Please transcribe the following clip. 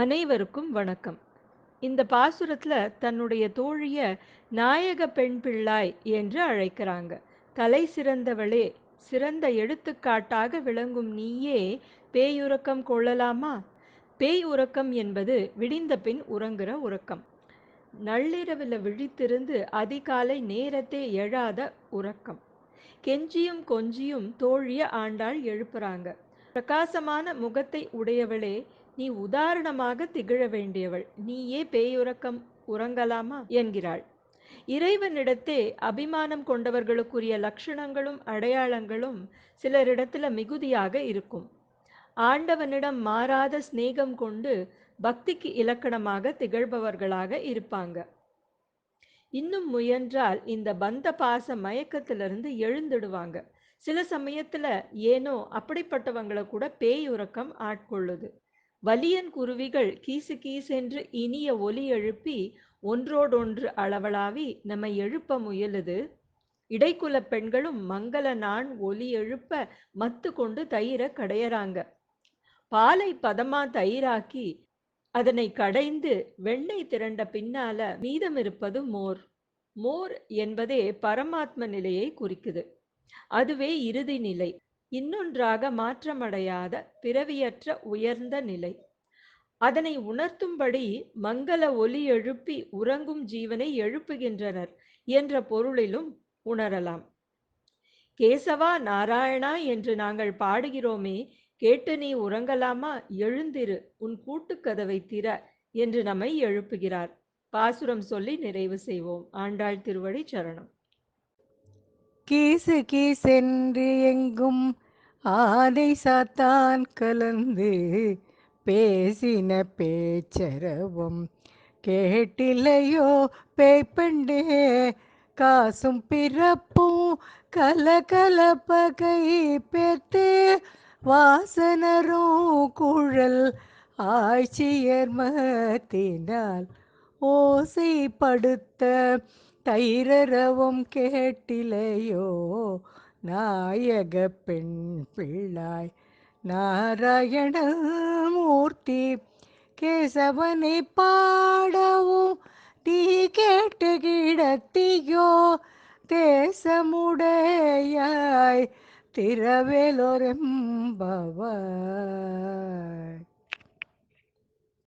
அனைவருக்கும் வணக்கம். இந்த பாசுரத்துல தன்னுடைய தோழிய நாயக பெண் பிள்ளாய் என்று அழைக்கிறாங்க. தலை சிறந்தவளே, சிறந்த எடுத்துக்காட்டாக விளங்கும் நீயே பேயுறக்கம் கொள்ளலாமா? பேய் உறக்கம் என்பது விடிந்த பின் உறங்குற உறக்கம். நள்ளிரவுல விழித்திருந்து அதிகாலை நேரத்தே எழாத உறக்கம். கெஞ்சியும் கொஞ்சியும் தோழிய ஆண்டாள் எழுப்புறாங்க. பிரகாசமான முகத்தை உடையவளே, நீ உதாரணமாக திகழ வேண்டியவள். நீயே பேயுறக்கம் உறங்கலாமா என்கிறாள். இறைவனிடத்தே அபிமானம் கொண்டவர்களுக்குரிய லட்சணங்களும் அடையாளங்களும் சிலரிடத்துல மிகுதியாக இருக்கும். ஆண்டவனிடம் மாறாத சிநேகம் கொண்டு பக்திக்கு இலக்கணமாக திகழ்பவர்களாக இருப்பாங்க. இன்னும் முயன்றால் இந்த பந்த பாச மயக்கத்திலிருந்து எழுந்துடுவாங்க. சில சமயத்துல ஏனோ அப்படிப்பட்டவங்களை கூட பேய் உறக்கம் ஆட்கொள்ளுது. வலியன் குருவிகள் கீசு கீசென்று இனிய ஒலி எழுப்பி ஒன்றோடொன்று அளவலாவி நம்மை எழுப்ப முயலுது. இடைக்குல பெண்களும் மங்கள நான் ஒலி எழுப்ப மத்து கொண்டு தயிர கடையறாங்க. பாலை பதமா தயிராக்கி அதனை கடைந்து வெண்ணெய் திரண்ட பின்னால மீதம் இருப்பது மோர். மோர் என்பதே பரமாத்ம நிலையை குறிக்குது. அதுவே இறுதி நிலை. இன்னொன்றாக மாற்றமடையாத பிறவியற்ற உயர்ந்த நிலை. அதனை உணர்த்தும்படி மங்கள ஒலி எழுப்பி உறங்கும் ஜீவனை எழுப்புகின்றனர் என்ற பொருளிலும் உணரலாம். கேசவா நாராயணா என்று நாங்கள் பாடுகிறோமே, கேட்டு நீ உறங்கலாமா? எழுந்திரு, உன் கூட்டுக்கதவை திற என்று நம்மை எழுப்புகிறார். பாசுரம் சொல்லி நிறைவு செய்வோம். ஆண்டாள் திருவடி சரணம். கீசு கீசென்று எங்கும் ஆதை சாத்தான் கலந்து பேசின பேச்சரவம் கேட்டிலையோ பேய்ப்பண்டே காசும் பிறப்பும் கலகலப்பகை பேத்து வாசனரும் குழல் ஆட்சியர்மத்தினால் ஓசைப்படுத்த தைரரவம் கேட்டிலையோ நாயக பெண் பிள்ளாய் நாராயணமூர்த்தி கேசவனை பாடவும் நீ கேட்டு கிடத்தியோ தேசமுடையாய் திரவேலோரெம்பவாய்.